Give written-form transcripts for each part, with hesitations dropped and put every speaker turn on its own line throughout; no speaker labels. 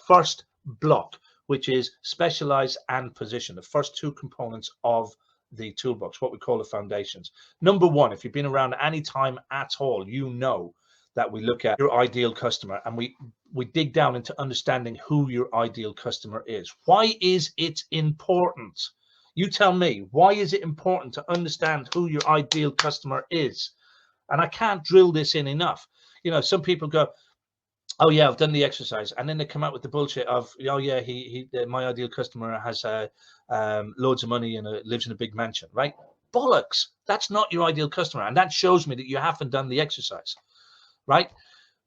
first block, which is specialize and position, the first two components of the toolbox, what we call the foundations. Number one, if you've been around any time at all, you know that we look at your ideal customer and we dig down into understanding who your ideal customer is. Why is it important? You tell me, why is it important to understand who your ideal customer is? And I can't drill this in enough. You know, some people go, oh yeah, I've done the exercise, and then they come out with the bullshit of, oh yeah, my ideal customer has loads of money and lives in a big mansion, right? Bollocks. That's not your ideal customer, and that shows me that you haven't done the exercise, right?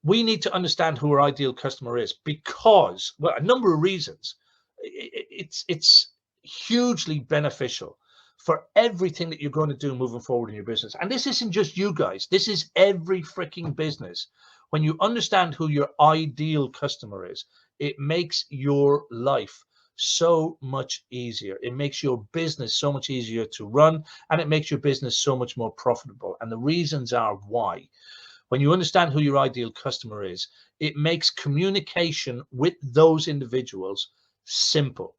We need to understand who our ideal customer is because, well, a number of reasons. It's hugely beneficial for everything that you're going to do moving forward in your business. And this isn't just you guys. This is every freaking business. When you understand who your ideal customer is, it makes your life so much easier. It makes your business so much easier to run, and it makes your business so much more profitable. And the reasons are why. When you understand who your ideal customer is, it makes communication with those individuals simple.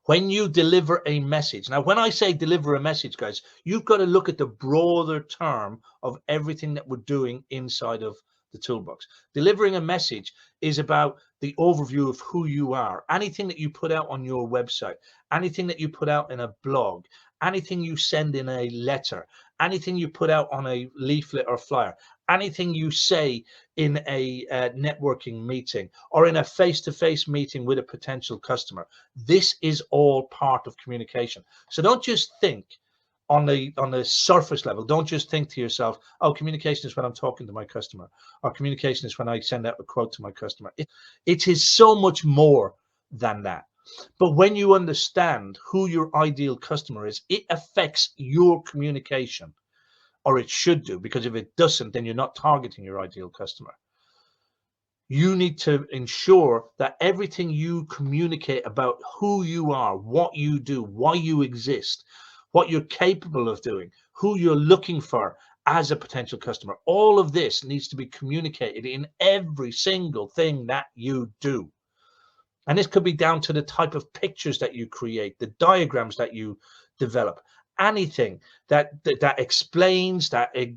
When you deliver a message, now when I say deliver a message, guys, you've got to look at the broader term of everything that we're doing inside of the toolbox. Delivering a message is about the overview of who you are. Anything that you put out on your website, anything that you put out in a blog, anything you send in a letter, anything you put out on a leaflet or flyer, anything you say in a networking meeting or in a face-to-face meeting with a potential customer. This is all part of communication. So don't just think on the surface level. Don't just think to yourself, oh, communication is when I'm talking to my customer, or communication is when I send out a quote to my customer. It is so much more than that. But when you understand who your ideal customer is, it affects your communication, or it should do, because if it doesn't, then you're not targeting your ideal customer. You need to ensure that everything you communicate about who you are, what you do, why you exist, what you're capable of doing, who you're looking for as a potential customer, all of this needs to be communicated in every single thing that you do. And this could be down to the type of pictures that you create, the diagrams that you develop, anything that explains, that it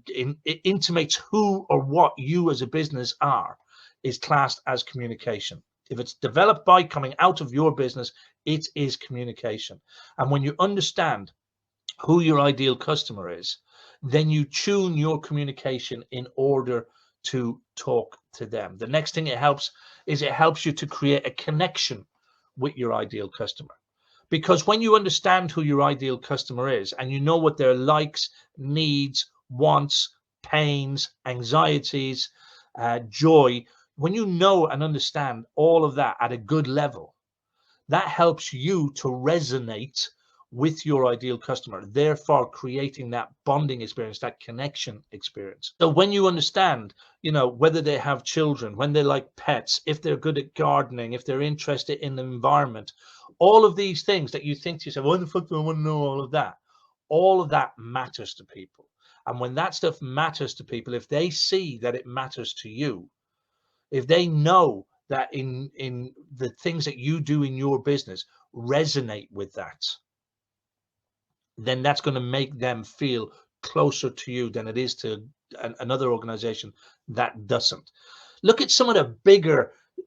intimates who or what you as a business are, is classed as communication. If it's developed by coming out of your business, it is communication. And when you understand who your ideal customer is, then you tune your communication in order to talk to them. The next thing it helps you to create a connection with your ideal customer. Because when you understand who your ideal customer is and you know what their likes, needs, wants, pains, anxieties, joy, when you know and understand all of that at a good level, that helps you to resonate with your ideal customer, therefore creating that bonding experience, that connection experience. So when you understand, you know, whether they have children, when they like pets, if they're good at gardening, if they're interested in the environment, all of these things that you think to yourself, why the fuck do I want to know all of that? All of that matters to people. And when that stuff matters to people, if they see that it matters to you, if they know that in the things that you do in your business resonate with that, then that's going to make them feel closer to you than it is to another organization that doesn't. Look at some of the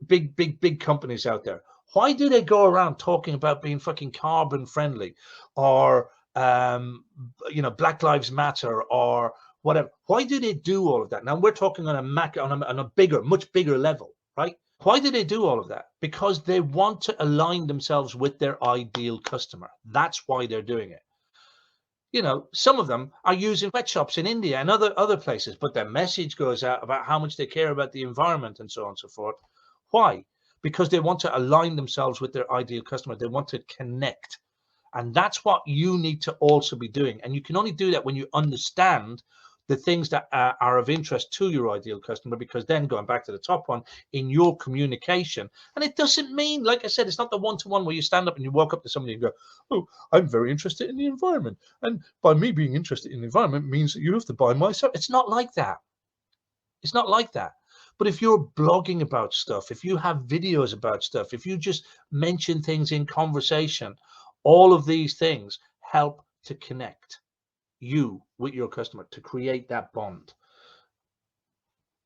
big companies out there. Why do they go around talking about being fucking carbon friendly, or Black Lives Matter, or whatever? Why do they do all of that? Now we're talking on a bigger, much bigger level, right? Why do they do all of that? Because they want to align themselves with their ideal customer. That's why they're doing it. You know, some of them are using sweatshops in India and other places, but their message goes out about how much they care about the environment and so on and so forth. Why? Because they want to align themselves with their ideal customer. They want to connect. And that's what you need to also be doing. And you can only do that when you understand the things that are of interest to your ideal customer, because then, going back to the top one, in your communication, and it doesn't mean, like I said, it's not the one-to-one where you stand up and you walk up to somebody and go, oh, I'm very interested in the environment, and by me being interested in the environment means that you have to buy my stuff. It's not like that. It's not like that. But if you're blogging about stuff, if you have videos about stuff, if you just mention things in conversation, all of these things help to connect you with your customer, to create that bond.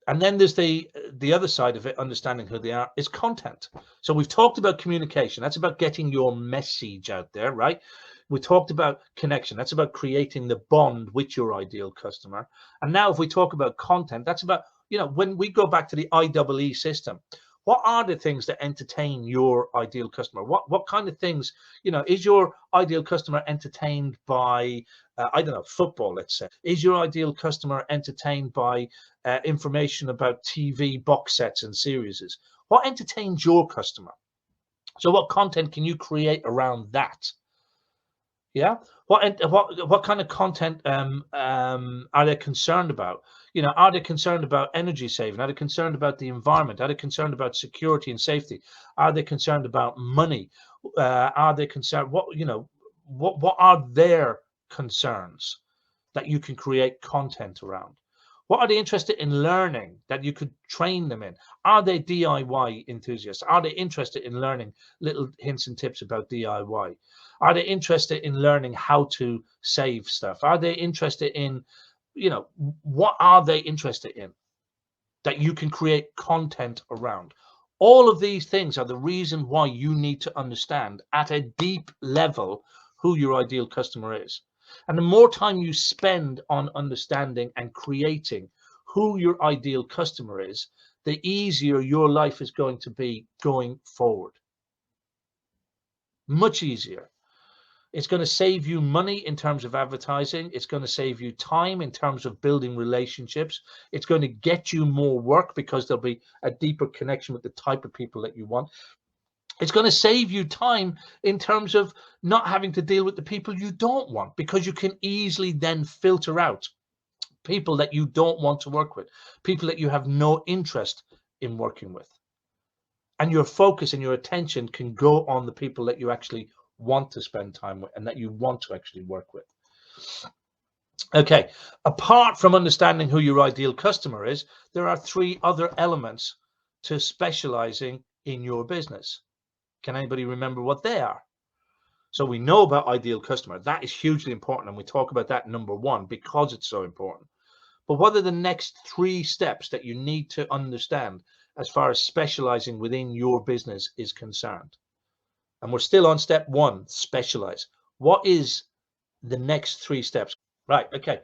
And then there's the other side of it, understanding who they are, is content. So we've talked about communication. That's about getting your message out there, right? We talked about connection. That's about creating the bond with your ideal customer. And now if we talk about content, that's about, you know, when we go back to the IEE system, what are the things that entertain your ideal customer? What kind of things, you know, is your ideal customer entertained by, I don't know, football, let's say? Is your ideal customer entertained by information about TV box sets and series? What entertains your customer? So what content can you create around that? Yeah. What kind of content are they concerned about? You know, are they concerned about energy saving? Are they concerned about the environment? Are they concerned about security and safety? Are they concerned about money? Are they concerned? What are their concerns that you can create content around? What are they interested in learning that you could train them in? Are they DIY enthusiasts? Are they interested in learning little hints and tips about DIY? Are they interested in learning how to save stuff? Are they interested in, you know, what are they interested in that you can create content around? All of these things are the reason why you need to understand at a deep level who your ideal customer is. And the more time you spend on understanding and creating who your ideal customer is, the easier your life is going to be going forward. Much easier. It's going to save you money in terms of advertising. It's going to save you time in terms of building relationships. It's going to get you more work because there'll be a deeper connection with the type of people that you want. It's going to save you time in terms of not having to deal with the people you don't want, because you can easily then filter out people that you don't want to work with, people that you have no interest in working with. And your focus and your attention can go on the people that you actually want to spend time with and that you want to actually work with. Okay, apart from understanding who your ideal customer is, there are 3 other elements to specializing in your business. Can anybody remember what they are? So we know about ideal customer. That is hugely important. And we talk about that number 1 because it's so important. But what are the next 3 steps that you need to understand as far as specializing within your business is concerned? And we're still on step 1, specialize. What is the next 3 steps? Right. Okay.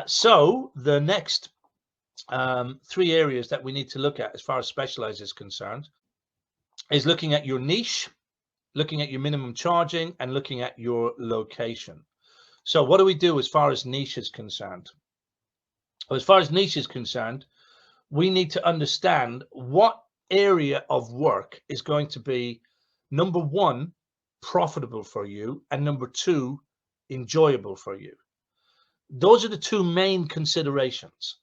So the next 3 areas that we need to look at as far as specialize is concerned is looking at your niche, looking at your minimum charging, and looking at your location. So what do we do as far as niche is concerned? Well, as far as niche is concerned, we need to understand what area of work is going to be, number 1, profitable for you, and number 2, enjoyable for you. Those are the 2 main considerations,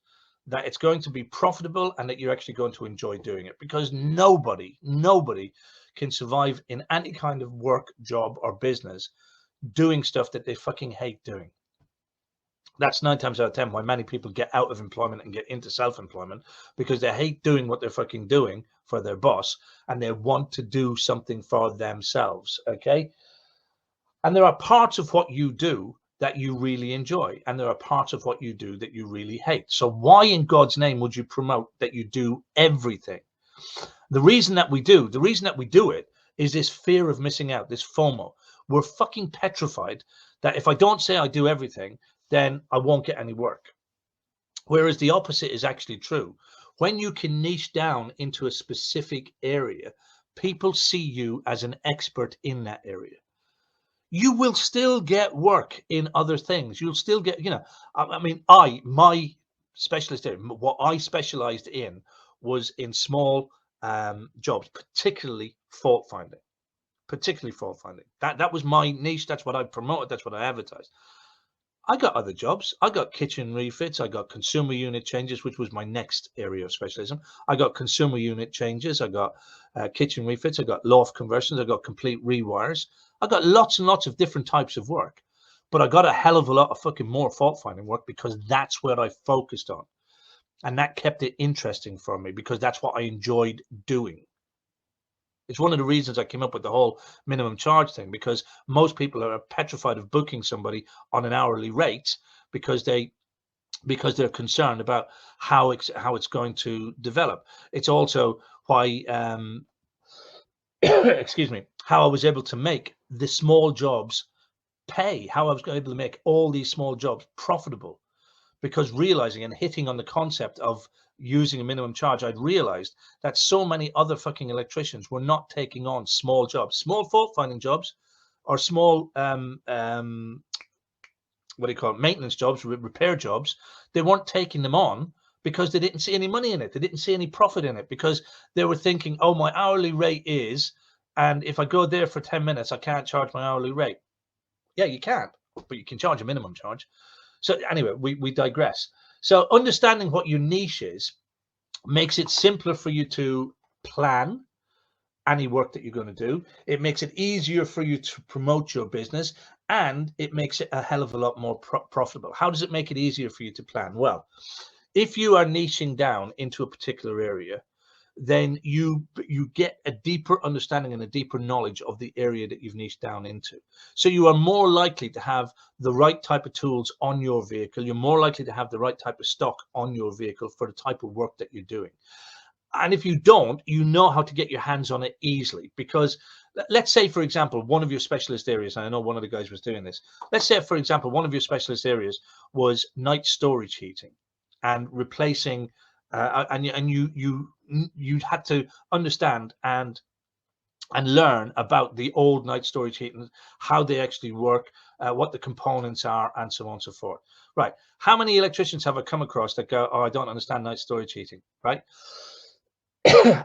that it's going to be profitable and that you're actually going to enjoy doing it, because nobody can survive in any kind of work, job, or business doing stuff that they fucking hate doing. That's 9 times out of 10 why many people get out of employment and get into self-employment, because they hate doing what they're fucking doing for their boss and they want to do something for themselves. Okay. And there are parts of what you do that you really enjoy, and there are parts of what you do that you really hate. So why in God's name would you promote that you do everything? The reason that we do it is this fear of missing out, this FOMO. We're fucking petrified that if I don't say I do everything, then I won't get any work. Whereas the opposite is actually true. When you can niche down into a specific area, people see you as an expert in that area. You will still get work in other things. You'll still get, you know, I mean, my specialist area, what I specialized in was in small jobs, particularly fault finding. That was my niche. That's what I promoted. That's what I advertised. I got other jobs. I got kitchen refits. I got consumer unit changes, which was my next area of specialism. I got consumer unit changes. I got kitchen refits. I got loft conversions. I got complete rewires. I got lots and lots of different types of work, but I got a hell of a lot of fucking more fault finding work because that's what I focused on. And that kept it interesting for me because that's what I enjoyed doing. It's one of the reasons I came up with the whole minimum charge thing, because most people are petrified of booking somebody on an hourly rate because they're concerned about how it's going to develop. It's also why excuse me, how I was able to make the small jobs pay, how I was able to make all these small jobs profitable, because realizing and hitting on the concept of using a minimum charge, I'd realized that so many other fucking electricians were not taking on small jobs, small fault finding jobs, or small what do you call it, maintenance jobs, repair jobs. They weren't taking them on because they didn't see any money in it. They didn't see any profit in it because they were thinking, oh, my hourly rate is, and if I go there for 10 minutes, I can't charge my hourly rate. Yeah, you can't, but you can charge a minimum charge. So anyway, we digress. So understanding what your niche is makes it simpler for you to plan any work that you're going to do. It makes it easier for you to promote your business, and it makes it a hell of a lot more profitable. How does it make it easier for you to plan? Well, if you are niching down into a particular area, then you get a deeper understanding and a deeper knowledge of the area that you've niched down into. So you are more likely to have the right type of tools on your vehicle. You're more likely to have the right type of stock on your vehicle for the type of work that you're doing. And if you don't, you know how to get your hands on it easily. Because let's say, for example, one of your specialist areas, and I know one of the guys was doing this. Let's say, for example, one of your specialist areas was night storage heating and replacing, and you had to understand and learn about the old night storage heating, how they actually work, what the components are, and so on and so forth. Right. How many electricians have I come across that go, oh, I don't understand night storage heating, right?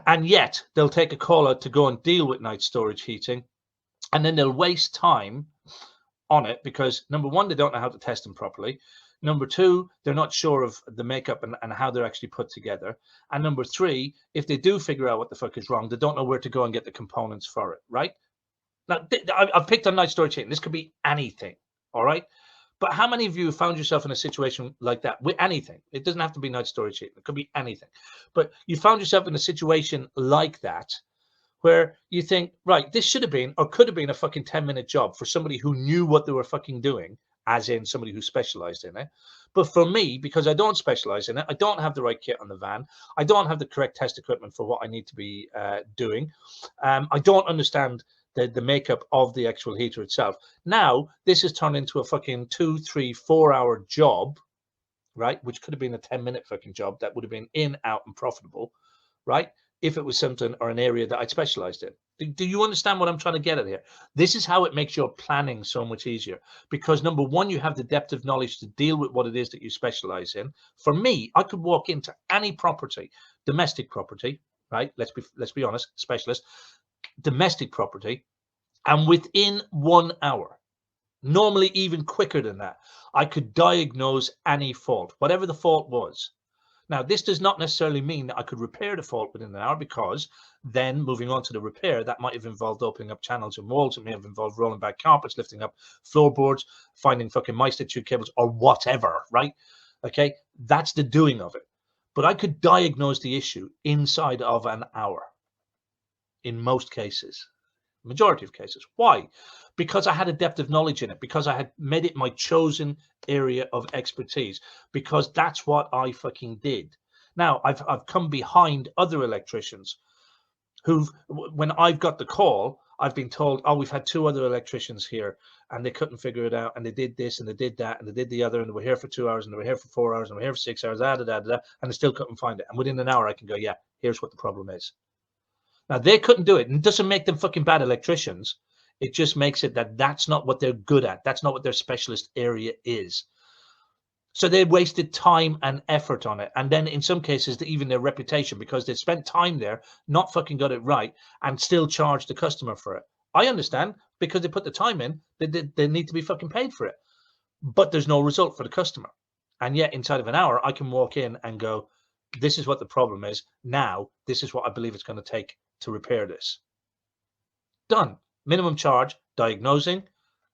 And yet they'll take a call out to go and deal with night storage heating, and then they'll waste time on it because, number one, they don't know how to test them properly. Number two, they're not sure of the makeup and how they're actually put together. And number three, if they do figure out what the fuck is wrong, they don't know where to go and get the components for it, right? Now, I've picked on night storage heating. This could be anything, all right? But how many of you have found yourself in a situation like that with anything? It doesn't have to be night storage heating. It could be anything. But you found yourself in a situation like that where you think, right, this should have been or could have been a fucking 10-minute job for somebody who knew what they were fucking doing, as in somebody who specialized in it. But for me, because I don't specialize in it, I don't have the right kit on the van, I don't have the correct test equipment for what I need to be doing, I don't understand the makeup of the actual heater itself. Now, this has turned into a fucking 2, 3, 4 hour job, right? Which could have been a 10-minute fucking job that would have been in, out, and profitable, right? If it was something or an area that I'd specialized in. Do you understand what I'm trying to get at here? This is how it makes your planning so much easier. Because number one, you have the depth of knowledge to deal with what it is that you specialize in. For me, I could walk into any property, domestic property, right? Let's be honest, specialist, domestic property, and within 1 hour, normally even quicker than that, I could diagnose any fault, whatever the fault was. Now, this does not necessarily mean that I could repair the fault within an hour, because then moving on to the repair, that might have involved opening up channels and walls. It may have involved rolling back carpets, lifting up floorboards, finding fucking Meister tube cables or whatever, right? Okay, that's the doing of it. But I could diagnose the issue inside of an hour in most cases. Majority of cases. Why? Because I had a depth of knowledge in it, because I had made it my chosen area of expertise, because that's what I fucking did. Now, I've come behind other electricians who've, when I've got the call, I've been told, oh, we've had 2 other electricians here and they couldn't figure it out, and they did this and they did that and they did the other, and they were here for 2 hours and they were here for 4 hours and they were here for 6 hours, and they still couldn't find it. And within an hour I can go, yeah, here's what the problem is. Now, they couldn't do it, and it doesn't make them fucking bad electricians. It just makes it that that's not what they're good at. That's not what their specialist area is. So they wasted time and effort on it. And then in some cases, even their reputation, because they spent time there, not fucking got it right, and still charged the customer for it. I understand, because they put the time in, they need to be fucking paid for it. But there's no result for the customer. And yet inside of an hour, I can walk in and go, this is what the problem is. Now, this is what I believe it's going to take to repair this. Done. Minimum charge, diagnosing,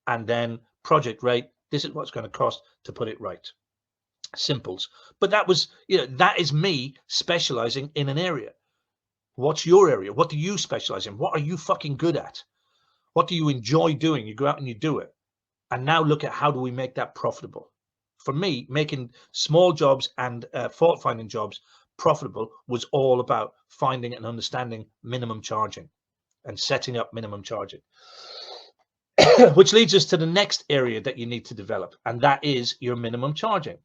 and then project rate. This is what's going to cost to put it right. Simples. But that was, that is me specializing in an area. What's your area? What do you specialize in? What are you fucking good at? What do you enjoy doing? You go out and you do it. And now look at how do we make that profitable? For me, making small jobs and fault finding jobs profitable was all about finding and understanding minimum charging and setting up minimum charging. Which leads us to the next area that you need to develop, and that is your minimum charging.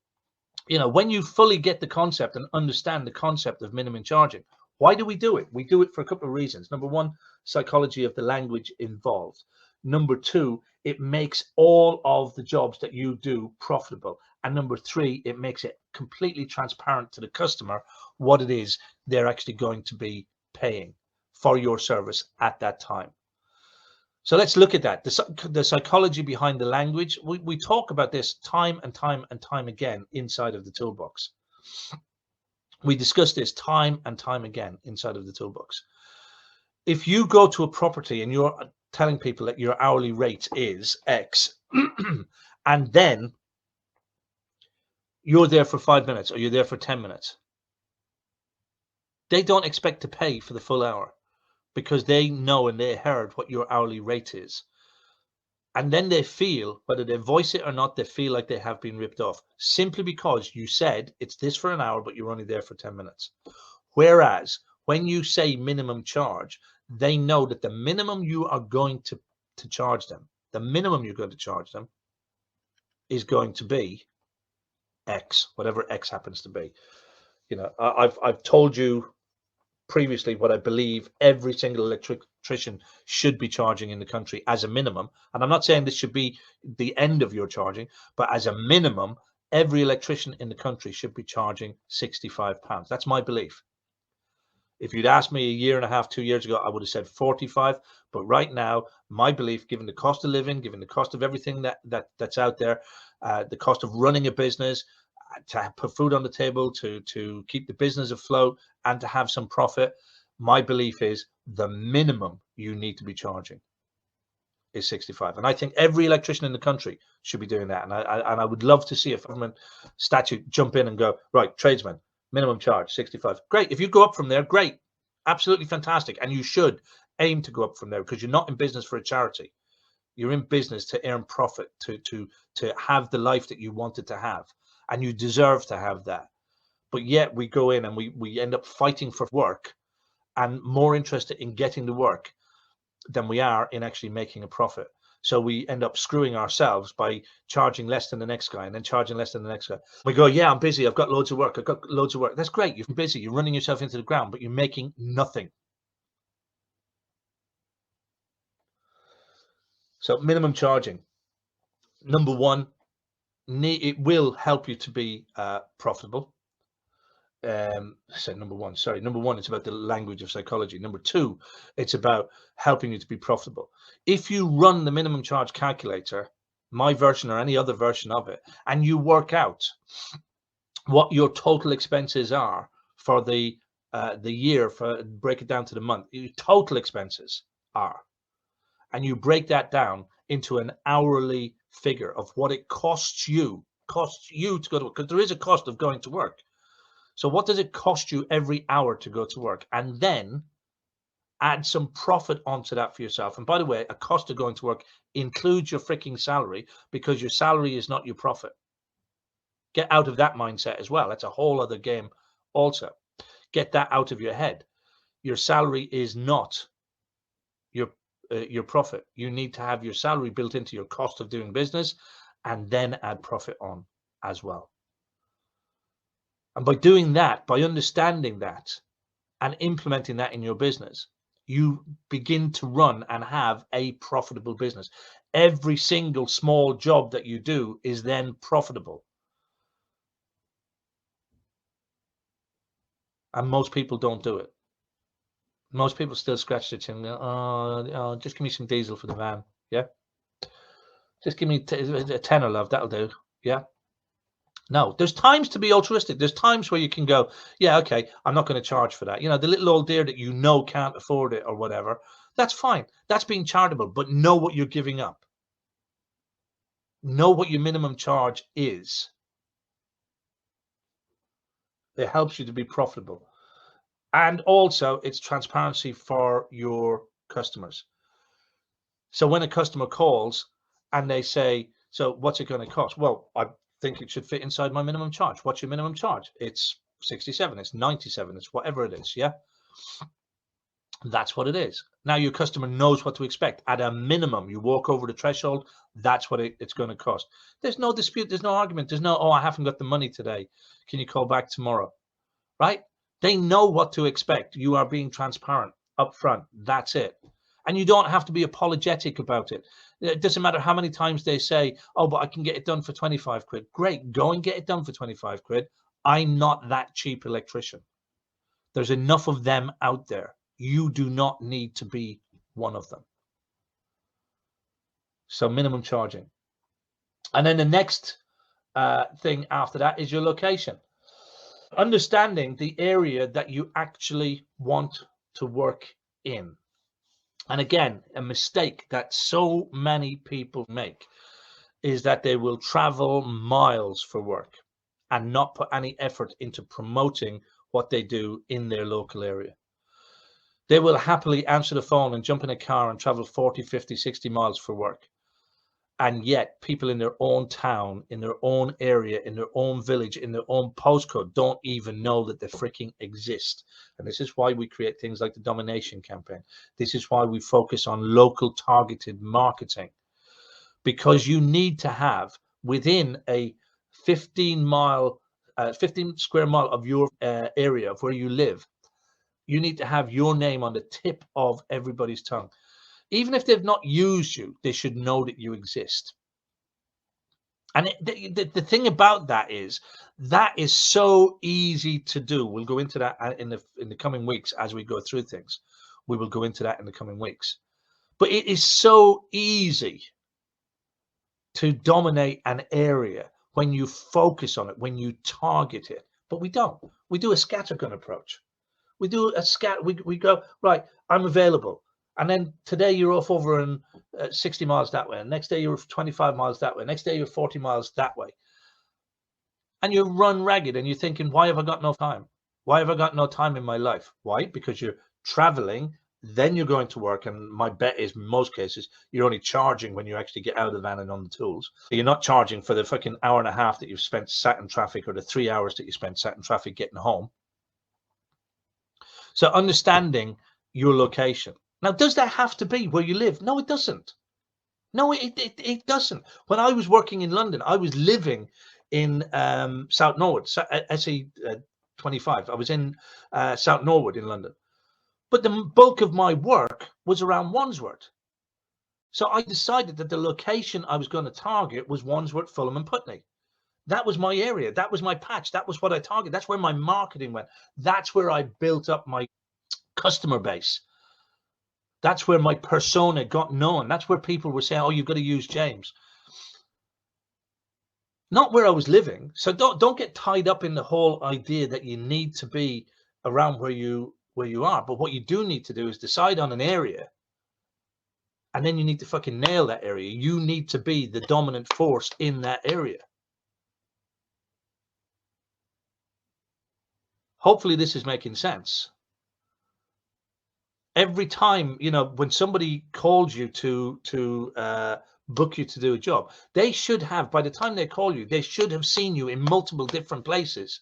When you fully get the concept and understand the concept of minimum charging, why do we do it? We do it for a couple of reasons. Number one, psychology of the language involved. Number two, it makes all of the jobs that you do profitable. And number three, it makes it completely transparent to the customer what it is they're actually going to be paying for your service at that time. So let's look at that. The psychology behind the language. We talk about this time and time and time again inside of the toolbox. We discuss this time and time again inside of the toolbox. If you go to a property and you're telling people that your hourly rate is X, and then you're there for 5 minutes or you're there for 10 minutes, they don't expect to pay for the full hour, because they know and they heard what your hourly rate is. And then they feel, whether they voice it or not, they feel like they have been ripped off, simply because you said it's this for an hour, but you're only there for 10 minutes. Whereas when you say minimum charge, they know that the minimum you are going to charge them, the minimum you're going to charge them is going to be X, whatever X happens to be. I've told you previously what I believe every single electrician should be charging in the country as a minimum. And I'm not saying this should be the end of your charging, but as a minimum, every electrician in the country should be charging £65. That's my belief. If you'd asked me a year and a half, 2 years ago, I would have said 45. But right now, my belief, given the cost of living, given the cost of everything that's out there, the cost of running a business, to put food on the table, to keep the business afloat, and to have some profit, my belief is the minimum you need to be charging is 65. And I think every electrician in the country should be doing that. And I would love to see a government statute jump in and go, right, tradesmen, minimum charge 65. Great. If you go up from there, great, absolutely fantastic. And you should aim to go up from there, because you're not in business for a charity. You're in business to earn profit, to have the life that you wanted to have. And you deserve to have that. But yet we go in and we end up fighting for work, and more interested in getting the work than we are in actually making a profit. So we end up screwing ourselves by charging less than the next guy, and then charging less than the next guy. We go, yeah, I'm busy, I've got loads of work, I've got loads of work. That's great, you're busy, you're running yourself into the ground, but you're making nothing. So minimum charging, number one, it will help you to be profitable. Number one, it's about the language of psychology. Number two, it's about helping you to be profitable. If you run the minimum charge calculator, my version or any other version of it, and you work out what your total expenses are for the year, break it down to the month, your total expenses are, and you break that down into an hourly figure of what it costs you to go to work, because there is a cost of going to work. So what does it cost you every hour to go to work? And then add some profit onto that for yourself. And by the way, a cost of going to work includes your freaking salary, because your salary is not your profit. Get out of that mindset as well. That's a whole other game also. Get that out of your head. Your salary is not your profit. You need to have your salary built into your cost of doing business, and then add profit on as well. And by doing that, by understanding that and implementing that in your business, you begin to run and have a profitable business. Every single small job that you do is then profitable. And most people don't do it. Most people still scratch their chin and go, oh, just give me some diesel for the van. Yeah. Just give me a tenner, love. That'll do. Yeah. No, there's times to be altruistic. There's times where you can go, yeah, okay, I'm not going to charge for that. The little old dear that can't afford it or whatever. That's fine. That's being charitable, but know what you're giving up. Know what your minimum charge is. It helps you to be profitable. And also it's transparency for your customers. So when a customer calls and they say, so what's it going to cost? Well, I think it should fit inside my minimum charge. What's your minimum charge? It's 67, it's 97, it's whatever it is. Yeah. That's what it is. Now your customer knows what to expect. At a minimum, you walk over the threshold, that's what it's going to cost. There's no dispute, there's no argument, there's no, oh, I haven't got the money today, can you call back tomorrow? Right? They know what to expect. You are being transparent up front. That's it. And you don't have to be apologetic about it. It doesn't matter how many times they say, oh, but I can get it done for 25 quid. Great, go and get it done for 25 quid. I'm not that cheap electrician. There's enough of them out there. You do not need to be one of them. So minimum charging. And then the next thing after that is your location. Understanding the area that you actually want to work in. And again, a mistake that so many people make is that they will travel miles for work and not put any effort into promoting what they do in their local area. They will happily answer the phone and jump in a car and travel 40, 50, 60 miles for work. And yet people in their own town, in their own area, in their own village, in their own postcode don't even know that they freaking exist. And this is why we create things like the Domination Campaign. This is why we focus on local targeted marketing, because you need to have within a 15 square mile of your area of where you live, you need to have your name on the tip of everybody's tongue. Even if they've not used you, they should know that you exist. And the thing about that is so easy to do. We'll go into that in the coming weeks as we go through things. We will go into that in the coming weeks. But it is so easy to dominate an area when you focus on it, when you target it. But we don't. We do a scattergun approach. We do a we go, right, I'm available. And then today you're off over in 60 miles that way. And next day you're 25 miles that way. Next day you're 40 miles that way. And you run ragged and you're thinking, why have I got no time? Why have I got no time in my life? Why? Because you're traveling, then you're going to work. And my bet is in most cases, you're only charging when you actually get out of the van and on the tools. You're not charging for the fucking hour and a half that you've spent sat in traffic or the 3 hours that you spent sat in traffic getting home. So understanding your location. Now, does that have to be where you live? No, it doesn't. No, it doesn't. When I was working in London, I was living in South Norwood, SE 25. I was in South Norwood in London. But the bulk of my work was around Wandsworth. So I decided that the location I was going to target was Wandsworth, Fulham and Putney. That was my area. That was my patch. That was what I targeted. That's where my marketing went. That's where I built up my customer base. That's where my persona got known. That's where people were saying, oh, you've got to use James. Not where I was living. So don't get tied up in the whole idea that you need to be around where you are. But what you do need to do is decide on an area. And then you need to fucking nail that area. You need to be the dominant force in that area. Hopefully this is making sense. Every time, you know, when somebody calls you to book you to do a job, they should have, by the time they call you, they should have seen you in multiple different places.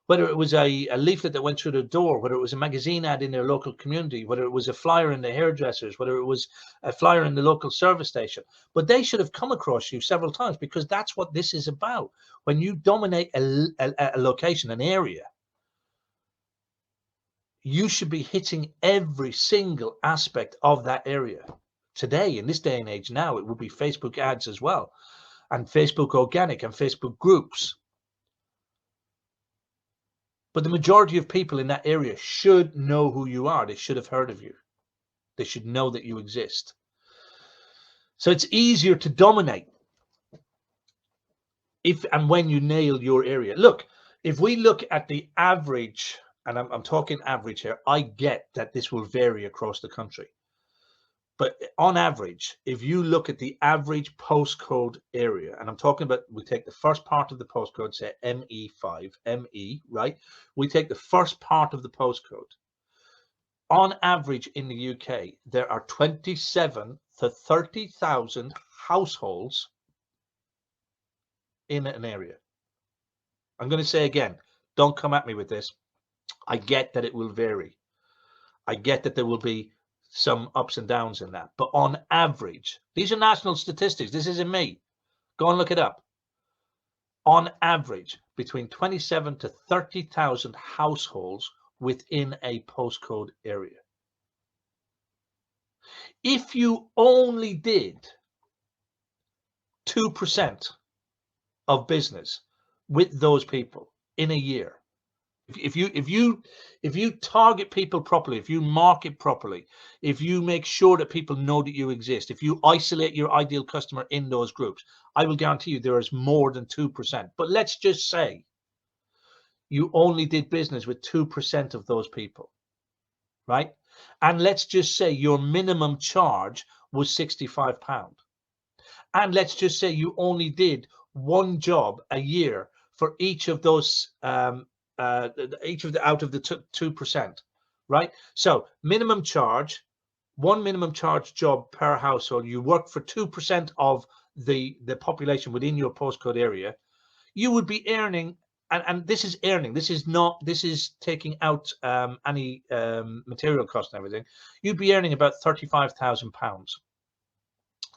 Whether it was a leaflet that went through the door, whether it was a magazine ad in their local community, whether it was a flyer in the hairdressers, whether it was a flyer in the local service station. But they should have come across you several times, because that's what this is about. When you dominate a location, an area, you should be hitting every single aspect of that area. Today, in this day and age now, it would be Facebook ads as well, and Facebook organic and Facebook groups. But the majority of people in that area should know who you are. They should have heard of you. They should know that you exist. So it's easier to dominate if and when you nail your area. Look, if we look at the average, and I'm talking average here, I get that this will vary across the country. But on average, if you look at the average postcode area, and I'm talking about, we take the first part of the postcode, say ME5, ME, right? We take the first part of the postcode. On average in the UK, there are 27 to 30,000 households in an area. I'm going to say again, don't come at me with this. I get that it will vary. I get that there will be some ups and downs in that. But on average, these are national statistics. This isn't me. Go and look it up. On average, between 27 to 30,000 households within a postcode area. If you only did 2% of business with those people in a year, if you target people properly, if you market properly, if you make sure that people know that you exist, if you isolate your ideal customer in those groups, I will guarantee you there is more than 2%. But let's just say you only did business with 2% of those people, right? And let's just say your minimum charge was £65. And let's just say you only did one job a year for each of those, out of the 2%, right? So minimum charge, one minimum charge job per household. You work for 2% of the population within your postcode area. You would be earning, and this is earning. This is taking out any material cost and everything. You'd be earning about £35,000.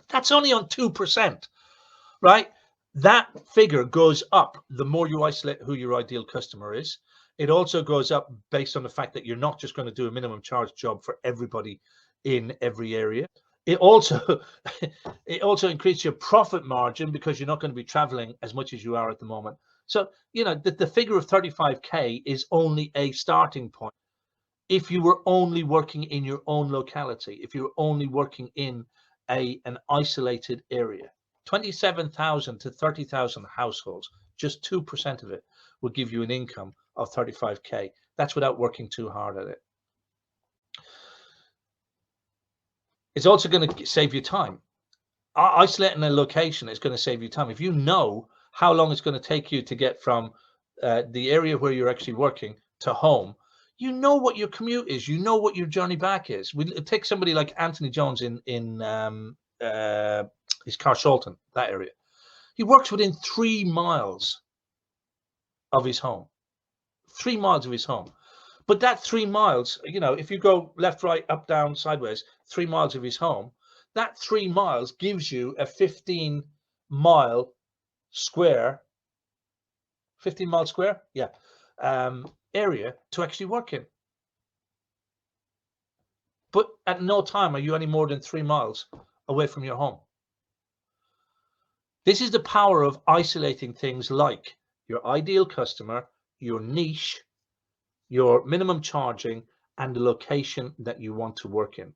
That's only on 2%, right? That figure goes up the more you isolate who your ideal customer is. It also goes up based on the fact that you're not just going to do a minimum charge job for everybody in every area. It also increases your profit margin because you're not going to be traveling as much as you are at the moment. So, you know, the figure of 35k is only a starting point. If you were only working in your own locality, if you were only working in an isolated area, 27,000 to 30,000 households, just 2% of it will give you an income of 35k. That's without working too hard at it. It's also going to save you time. Isolating a location is going to save you time. If you know how long it's going to take you to get from the area where you're actually working to home, you know what your commute is. You know what your journey back is. We take somebody like Anthony Jones in his Carshalton, that area. He works within 3 miles of his home. 3 miles of his home. But that 3 miles, you know, if you go left, right, up, down, sideways, 3 miles of his home, that 3 miles gives you a 15-mile square, 15-mile square, yeah, area to actually work in. But at no time are you any more than 3 miles away from your home. This is the power of isolating things like your ideal customer, your niche, your minimum charging, and the location that you want to work in.